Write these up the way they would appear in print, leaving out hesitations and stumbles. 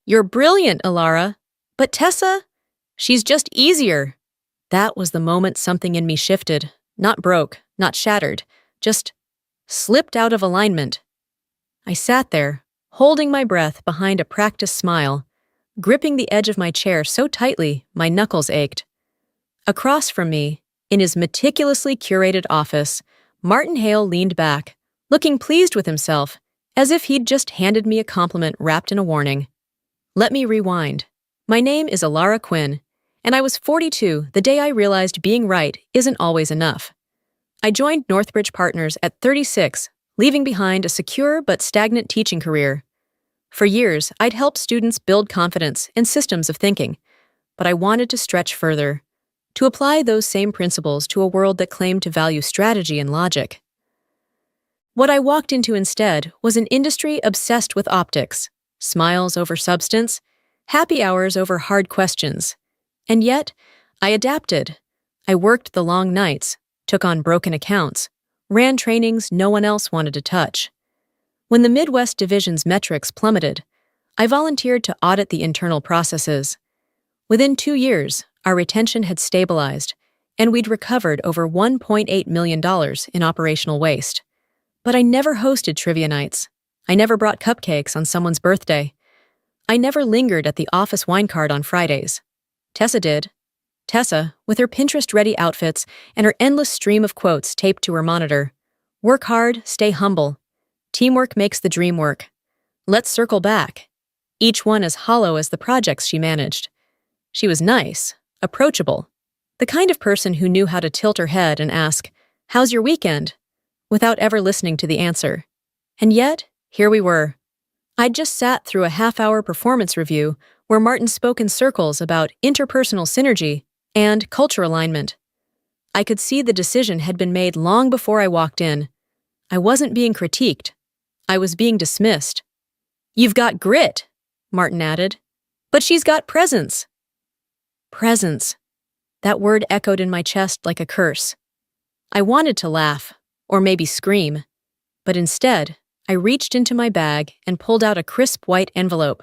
You're brilliant, Alara. But Tessa? She's just easier. That was the moment something in me shifted. Not broke, not shattered, just slipped out of alignment. I sat there, holding my breath behind a practiced smile, gripping the edge of my chair so tightly my knuckles ached. Across from me, in his meticulously curated office, Martin Hale leaned back, looking pleased with himself, as if he'd just handed me a compliment wrapped in a warning. Let me rewind. My name is Alara Quinn, and I was 42 the day I realized being right isn't always enough. I joined Northbridge Partners at 36, leaving behind a secure but stagnant teaching career. For years, I'd helped students build confidence and systems of thinking, but I wanted to stretch further, to apply those same principles to a world that claimed to value strategy and logic. What I walked into instead was an industry obsessed with optics, smiles over substance, happy hours over hard questions. And yet, I adapted. I worked the long nights, took on broken accounts, ran trainings no one else wanted to touch. When the Midwest Division's metrics plummeted, I volunteered to audit the internal processes. Within 2 years, our retention had stabilized, and we'd recovered over $1.8 million in operational waste. But I never hosted trivia nights. I never brought cupcakes on someone's birthday. I never lingered at the office wine card on Fridays. Tessa did. Tessa, with her Pinterest-ready outfits and her endless stream of quotes taped to her monitor. Work hard, stay humble. Teamwork makes the dream work. Let's circle back. Each one as hollow as the projects she managed. She was nice, approachable, the kind of person who knew how to tilt her head and ask, "How's your weekend?" without ever listening to the answer. And yet, here we were. I'd just sat through a half-hour performance review where Martin spoke in circles about interpersonal synergy and culture alignment. I could see the decision had been made long before I walked in. I wasn't being critiqued. I was being dismissed. "You've got grit," Martin added. "But she's got presence." Presence. That word echoed in my chest like a curse. I wanted to laugh, or maybe scream, but instead, I reached into my bag and pulled out a crisp white envelope.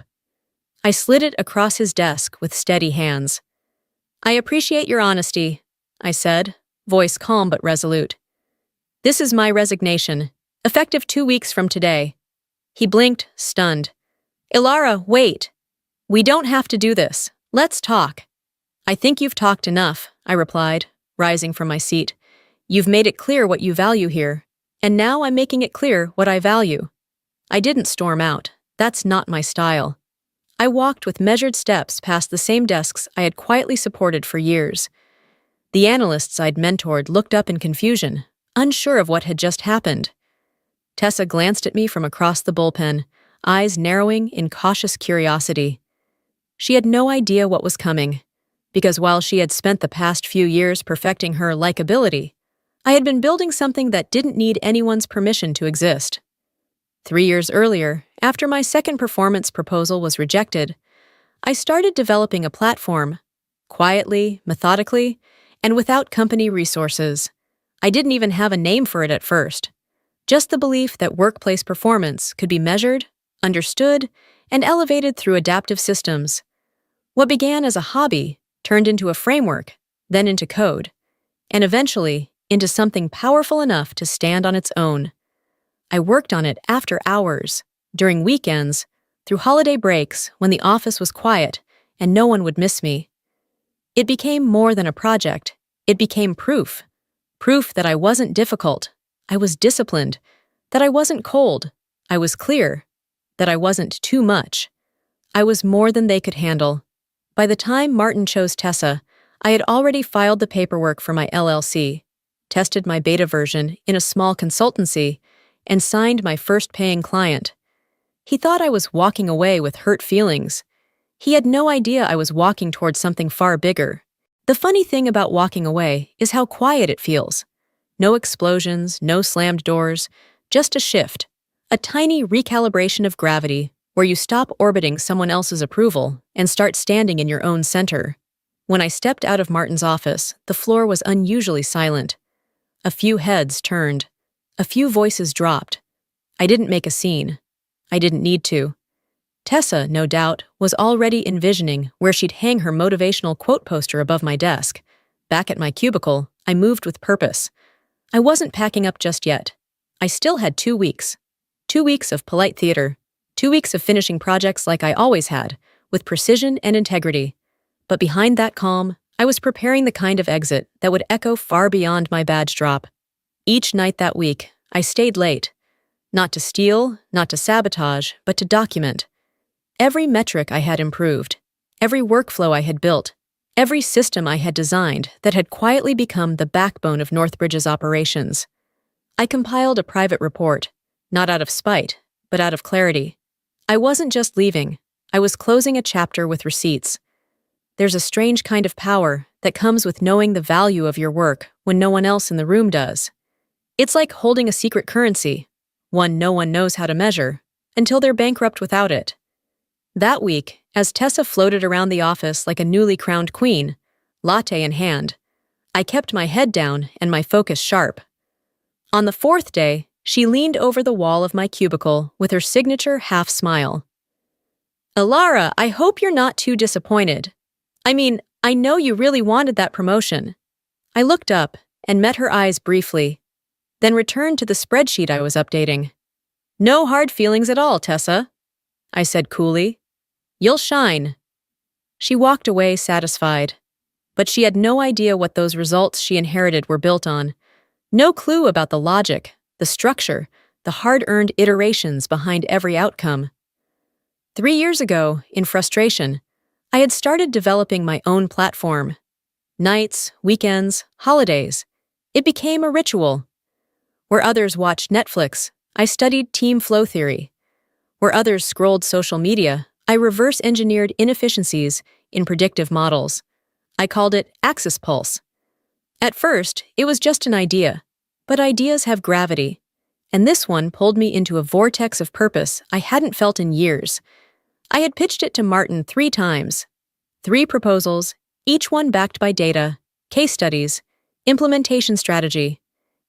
I slid it across his desk with steady hands. "I appreciate your honesty," I said, voice calm but resolute. "This is my resignation, effective 2 weeks from today." He blinked, stunned. "Ilara, wait. We don't have to do this. Let's talk." "I think you've talked enough," I replied, rising from my seat. "You've made it clear what you value here, and now I'm making it clear what I value." I didn't storm out. That's not my style. I walked with measured steps past the same desks I had quietly supported for years. The analysts I'd mentored looked up in confusion, unsure of what had just happened. Tessa glanced at me from across the bullpen, eyes narrowing in cautious curiosity. She had no idea what was coming, because while she had spent the past few years perfecting her likability, I had been building something that didn't need anyone's permission to exist. 3 years earlier, after my second performance proposal was rejected, I started developing a platform, quietly, methodically, and without company resources. I didn't even have a name for it at first. Just the belief that workplace performance could be measured, understood, and elevated through adaptive systems. What began as a hobby turned into a framework, then into code, and eventually into something powerful enough to stand on its own. I worked on it after hours, during weekends, through holiday breaks when the office was quiet and no one would miss me. It became more than a project. It became proof. Proof that I wasn't difficult. I was disciplined. That I wasn't cold. I was clear. That I wasn't too much. I was more than they could handle. By the time Martin chose Tessa, I had already filed the paperwork for my LLC, tested my beta version in a small consultancy, and signed my first paying client. He thought I was walking away with hurt feelings. He had no idea I was walking towards something far bigger. The funny thing about walking away is how quiet it feels. No explosions, no slammed doors, just a shift, a tiny recalibration of gravity where you stop orbiting someone else's approval and start standing in your own center. When I stepped out of Martin's office, the floor was unusually silent. A few heads turned. A few voices dropped. I didn't make a scene. I didn't need to. Tessa, no doubt, was already envisioning where she'd hang her motivational quote poster above my desk. Back at my cubicle, I moved with purpose. I wasn't packing up just yet. I still had 2 weeks. 2 weeks of polite theater. 2 weeks of finishing projects like I always had, with precision and integrity. But behind that calm, I was preparing the kind of exit that would echo far beyond my badge drop. Each night that week, I stayed late. Not to steal, not to sabotage, but to document. Every metric I had improved, every workflow I had built, every system I had designed that had quietly become the backbone of Northbridge's operations. I compiled a private report, not out of spite, but out of clarity. I wasn't just leaving, I was closing a chapter with receipts. There's a strange kind of power that comes with knowing the value of your work when no one else in the room does. It's like holding a secret currency, one no one knows how to measure, until they're bankrupt without it. That week, as Tessa floated around the office like a newly crowned queen, latte in hand, I kept my head down and my focus sharp. On the 4th day, she leaned over the wall of my cubicle with her signature half-smile. "Alara, I hope you're not too disappointed. I mean, I know you really wanted that promotion." I looked up and met her eyes briefly, then returned to the spreadsheet I was updating. "No hard feelings at all, Tessa," I said coolly. "You'll shine." She walked away satisfied, but she had no idea what those results she inherited were built on. No clue about the logic, the structure, the hard-earned iterations behind every outcome. 3 years ago, in frustration, I had started developing my own platform. Nights, weekends, holidays. It became a ritual. Where others watched Netflix, I studied team flow theory. Where others scrolled social media, I reverse-engineered inefficiencies in predictive models. I called it Axis Pulse. At first, it was just an idea, but ideas have gravity, and this one pulled me into a vortex of purpose I hadn't felt in years. I had pitched it to Martin 3 times. 3 proposals, each one backed by data, case studies, implementation strategy.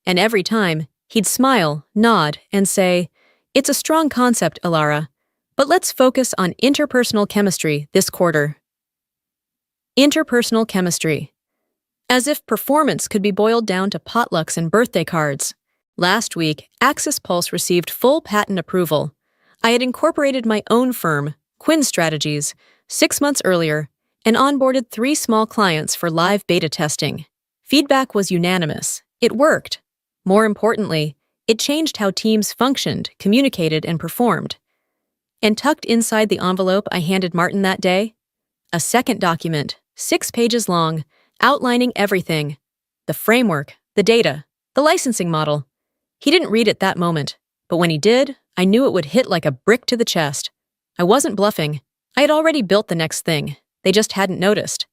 And every time, he'd smile, nod, and say, "It's a strong concept, Alara, but let's focus on interpersonal chemistry this quarter." Interpersonal chemistry. As if performance could be boiled down to potlucks and birthday cards. Last week, Axis Pulse received full patent approval. I had incorporated my own firm, Quinn Strategies, 6 months earlier, and onboarded 3 small clients for live beta testing. Feedback was unanimous. It worked. More importantly, it changed how teams functioned, communicated, and performed. And tucked inside the envelope I handed Martin that day, a second document, 6 pages long, outlining everything. The framework, the data, the licensing model. He didn't read it that moment, but when he did, I knew it would hit like a brick to the chest. I wasn't bluffing. I had already built the next thing. They just hadn't noticed.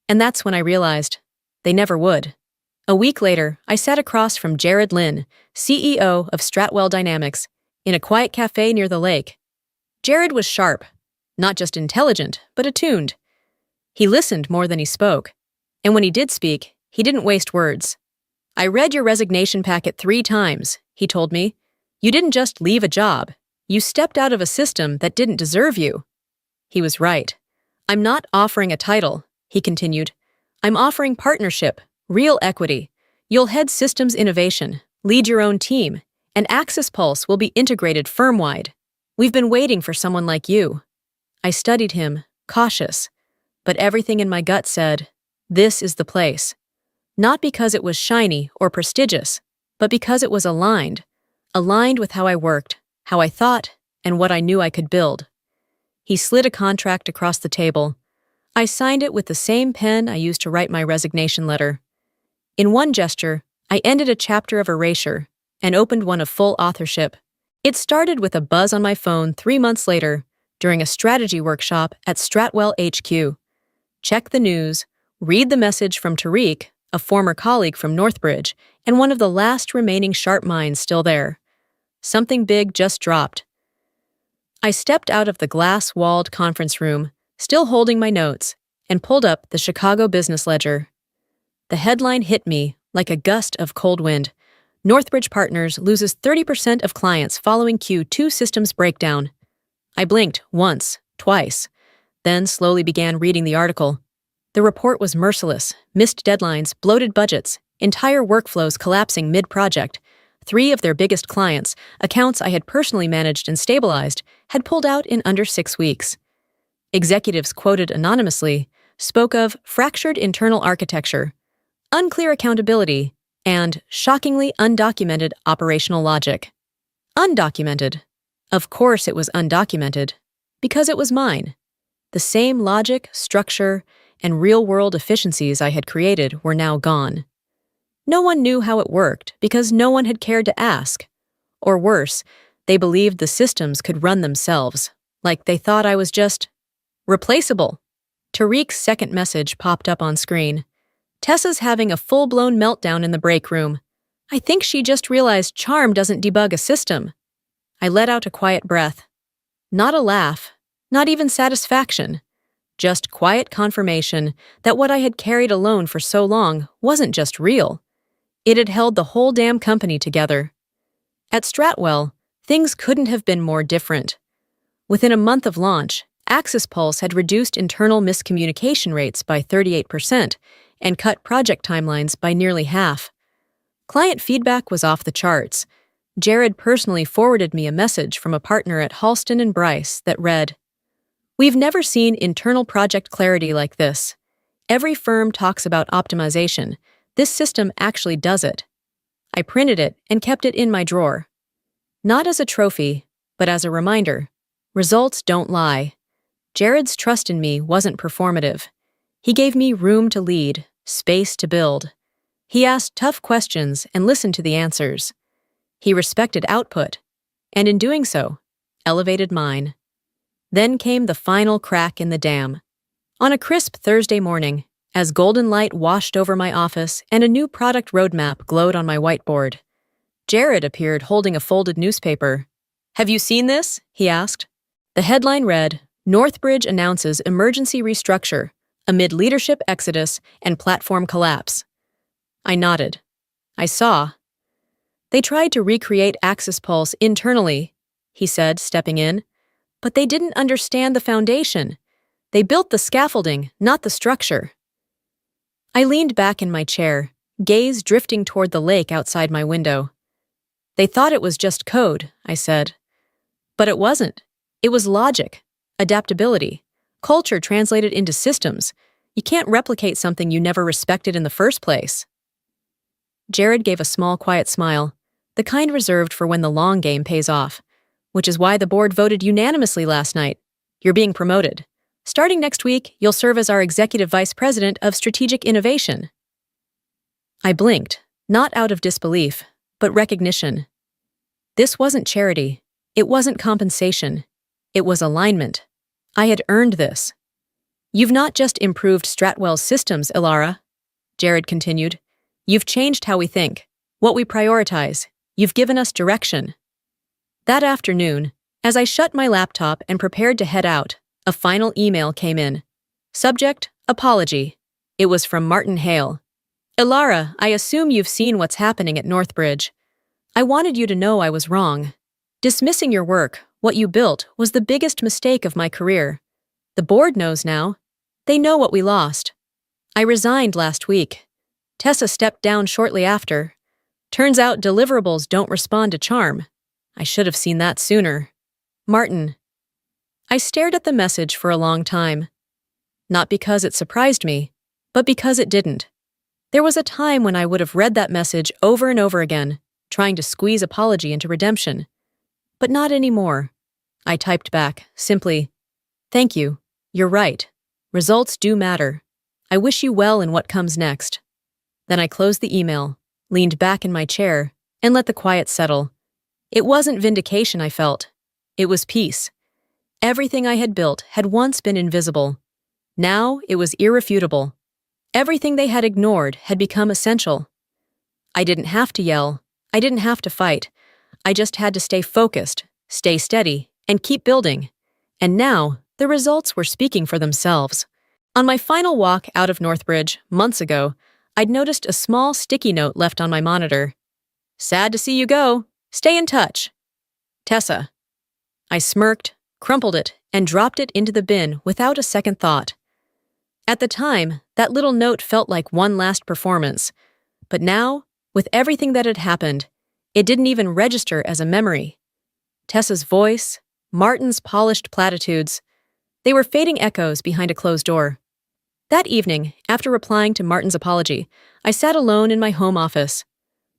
And that's when I realized they never would. A week later, I sat across from Jared Lynn, CEO of Stratwell Dynamics, in a quiet cafe near the lake. Jared was sharp, not just intelligent, but attuned. He listened more than he spoke. And when he did speak, he didn't waste words. "I read your resignation packet 3 times, he told me. "You didn't just leave a job. You stepped out of a system that didn't deserve you." He was right. "I'm not offering a title," he continued. "I'm offering partnership, real equity. You'll head systems innovation, lead your own team, and Axis Pulse will be integrated firm-wide. We've been waiting for someone like you." I studied him, cautious, but everything in my gut said, this is the place. Not because it was shiny or prestigious, but because it was aligned with how I worked, how I thought, and what I knew I could build. He slid a contract across the table. I signed it with the same pen I used to write my resignation letter. In one gesture, I ended a chapter of erasure and opened one of full authorship. It started with a buzz on my phone 3 months later during a strategy workshop at Stratwell HQ. Check the news, read the message from Tariq, a former colleague from Northbridge, and one of the last remaining sharp minds still there. Something big just dropped. I stepped out of the glass-walled conference room, still holding my notes, and pulled up the Chicago Business Ledger. The headline hit me like a gust of cold wind. Northbridge Partners loses 30% of clients following Q2 systems breakdown. I blinked once, twice, then slowly began reading the article. The report was merciless: missed deadlines, bloated budgets, entire workflows collapsing mid-project. 3 of their biggest clients, accounts I had personally managed and stabilized, had pulled out in under 6 weeks. Executives quoted anonymously spoke of fractured internal architecture, unclear accountability, and shockingly undocumented operational logic. Undocumented. Of course it was undocumented, because it was mine. The same logic, structure, and real-world efficiencies I had created were now gone. No one knew how it worked because no one had cared to ask. Or worse, they believed the systems could run themselves, like they thought I was just replaceable. Tariq's second message popped up on screen. Tessa's having a full-blown meltdown in the break room. I think she just realized charm doesn't debug a system. I let out a quiet breath. Not a laugh, not even satisfaction. Just quiet confirmation that what I had carried alone for so long wasn't just real. It had held the whole damn company together. At Stratwell, things couldn't have been more different. Within a month of launch, Axis Pulse had reduced internal miscommunication rates by 38% and cut project timelines by nearly half. Client feedback was off the charts. Jared personally forwarded me a message from a partner at Halston and Bryce that read, "We've never seen internal project clarity like this. Every firm talks about optimization. This system actually does it." I printed it and kept it in my drawer. Not as a trophy, but as a reminder. Results don't lie. Jared's trust in me wasn't performative. He gave me room to lead, space to build. He asked tough questions and listened to the answers. He respected output, and in doing so, elevated mine. Then came the final crack in the dam. On a crisp Thursday morning, as golden light washed over my office and a new product roadmap glowed on my whiteboard, Jared appeared holding a folded newspaper. "Have you seen this?" he asked. The headline read, "Northbridge announces emergency restructure amid leadership exodus and platform collapse." I nodded. I saw. "They tried to recreate Axis Pulse internally," he said, stepping in. "But they didn't understand the foundation. They built the scaffolding, not the structure." I leaned back in my chair, gaze drifting toward the lake outside my window. "They thought it was just code," I said. "But it wasn't. It was logic, adaptability, culture translated into systems. You can't replicate something you never respected in the first place." Jared gave a small, quiet smile, the kind reserved for when the long game pays off, which is why the board voted unanimously last night. "You're being promoted. Starting next week, you'll serve as our Executive Vice President of Strategic Innovation." I blinked, not out of disbelief, but recognition. This wasn't charity. It wasn't compensation. It was alignment. I had earned this. "You've not just improved Stratwell's systems, Ilara," Jared continued. "You've changed how we think, what we prioritize. You've given us direction." That afternoon, as I shut my laptop and prepared to head out, a final email came in. Subject, apology. It was from Martin Hale. "Ilara, I assume you've seen what's happening at Northbridge. I wanted you to know I was wrong. Dismissing your work, what you built, was the biggest mistake of my career. The board knows now. They know what we lost. I resigned last week. Tessa stepped down shortly after. Turns out deliverables don't respond to charm. I should have seen that sooner. Martin." I stared at the message for a long time. Not because it surprised me, but because it didn't. There was a time when I would have read that message over and over again, trying to squeeze apology into redemption. But not anymore. I typed back, simply, "Thank you. You're right. Results do matter. I wish you well in what comes next." Then I closed the email, leaned back in my chair, and let the quiet settle. It wasn't vindication I felt. It was peace. Everything I had built had once been invisible. Now it was irrefutable. Everything they had ignored had become essential. I didn't have to yell. I didn't have to fight. I just had to stay focused, stay steady, and keep building. And now, the results were speaking for themselves. On my final walk out of Northbridge, months ago, I'd noticed a small sticky note left on my monitor. "Sad to see you go. Stay in touch. Tessa." I smirked, crumpled it, and dropped it into the bin without a second thought. At the time, that little note felt like one last performance. But now, with everything that had happened, it didn't even register as a memory. Tessa's voice, Martin's polished platitudes, they were fading echoes behind a closed door. That evening, after replying to Martin's apology, I sat alone in my home office.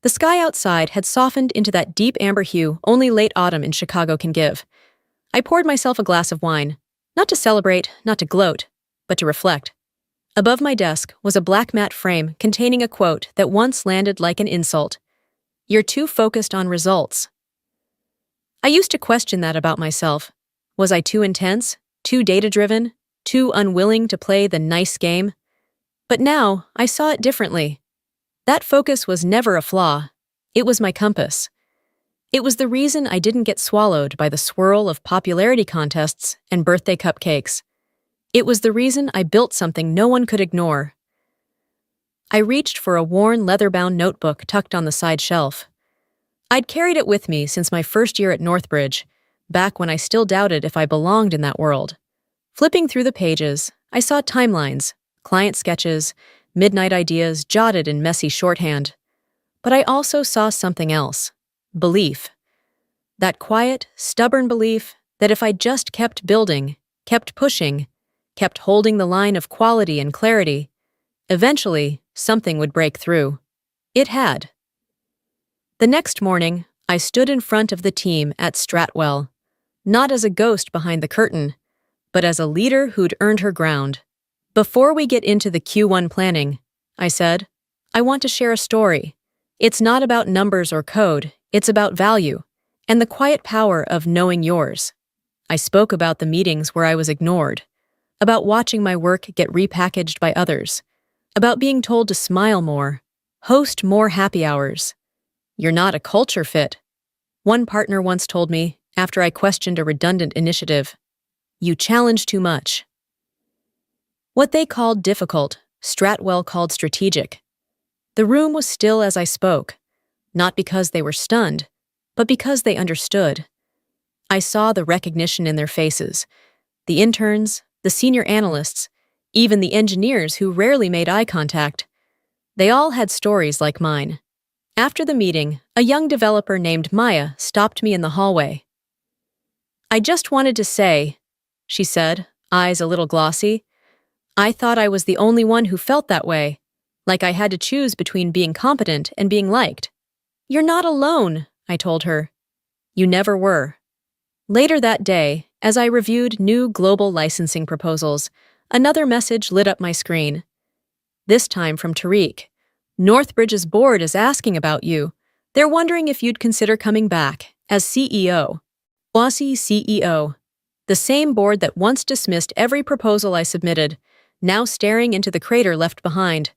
The sky outside had softened into that deep amber hue only late autumn in Chicago can give. I poured myself a glass of wine, not to celebrate, not to gloat, but to reflect. Above my desk was a black matte frame containing a quote that once landed like an insult. "You're too focused on results." I used to question that about myself. Was I too intense, too data-driven, too unwilling to play the nice game? But now, I saw it differently. That focus was never a flaw. It was my compass. It was the reason I didn't get swallowed by the swirl of popularity contests and birthday cupcakes. It was the reason I built something no one could ignore. I reached for a worn leather-bound notebook tucked on the side shelf. I'd carried it with me since my first year at Northbridge, back when I still doubted if I belonged in that world. Flipping through the pages, I saw timelines, client sketches, midnight ideas jotted in messy shorthand. But I also saw something else. Belief. That quiet, stubborn belief that if I just kept building, kept pushing, kept holding the line of quality and clarity, eventually something would break through. It had. The next morning, I stood in front of the team at Stratwell, not as a ghost behind the curtain, but as a leader who'd earned her ground. "Before we get into the Q1 planning," I said, "I want to share a story. It's not about numbers or code, it's about value, and the quiet power of knowing yours." I spoke about the meetings where I was ignored, about watching my work get repackaged by others, about being told to smile more, host more happy hours. "You're not a culture fit," one partner once told me after I questioned a redundant initiative. "You challenge too much." What they called difficult, Stratwell called strategic. The room was still as I spoke, not because they were stunned, but because they understood. I saw the recognition in their faces, the interns, the senior analysts, even the engineers who rarely made eye contact. They all had stories like mine. After the meeting, a young developer named Maya stopped me in the hallway. "I just wanted to say," she said, eyes a little glossy, "I thought I was the only one who felt that way, like I had to choose between being competent and being liked." "You're not alone," I told her. "You never were." Later that day, as I reviewed new global licensing proposals, another message lit up my screen. This time from Tariq. "Northbridge's board is asking about you. They're wondering if you'd consider coming back as CEO." Bossy CEO. The same board that once dismissed every proposal I submitted, now staring into the crater left behind.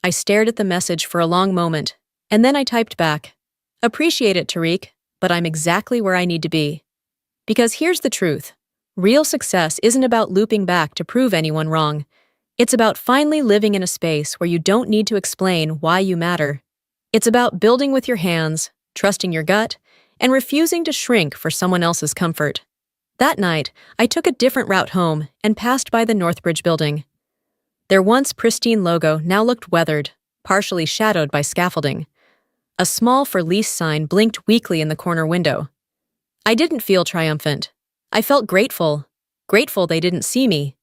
I stared at the message for a long moment, and then I typed back, "Appreciate it, Tariq, but I'm exactly where I need to be." Because here's the truth. Real success isn't about looping back to prove anyone wrong. It's about finally living in a space where you don't need to explain why you matter. It's about building with your hands, trusting your gut, and refusing to shrink for someone else's comfort. That night, I took a different route home and passed by the Northbridge building. Their once pristine logo now looked weathered, partially shadowed by scaffolding. A small for lease sign blinked weakly in the corner window. I didn't feel triumphant. I felt grateful. Grateful they didn't see me.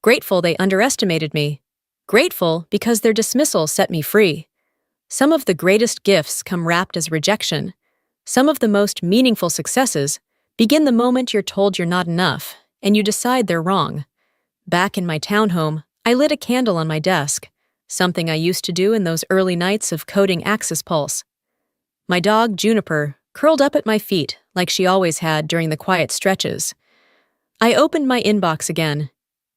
Grateful they underestimated me. Grateful because their dismissal set me free. Some of the greatest gifts come wrapped as rejection. Some of the most meaningful successes begin the moment you're told you're not enough, and you decide they're wrong. Back in my townhome, I lit a candle on my desk, something I used to do in those early nights of coding Axis Pulse. My dog, Juniper, curled up at my feet like she always had during the quiet stretches. I opened my inbox again.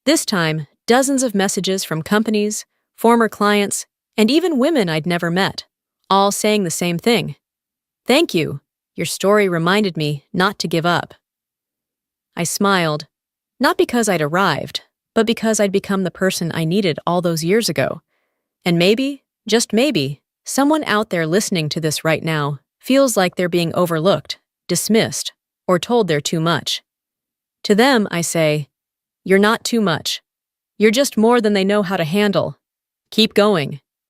This time, dozens of messages from companies, former clients, and even women I'd never met, all saying the same thing. "Thank you. Your story reminded me not to give up." I smiled, not because I'd arrived, but because I'd become the person I needed all those years ago. And maybe, just maybe, someone out there listening to this right now feels like they're being overlooked, dismissed, or told they're too much. To them, I say, "You're not too much. You're just more than they know how to handle. Keep going."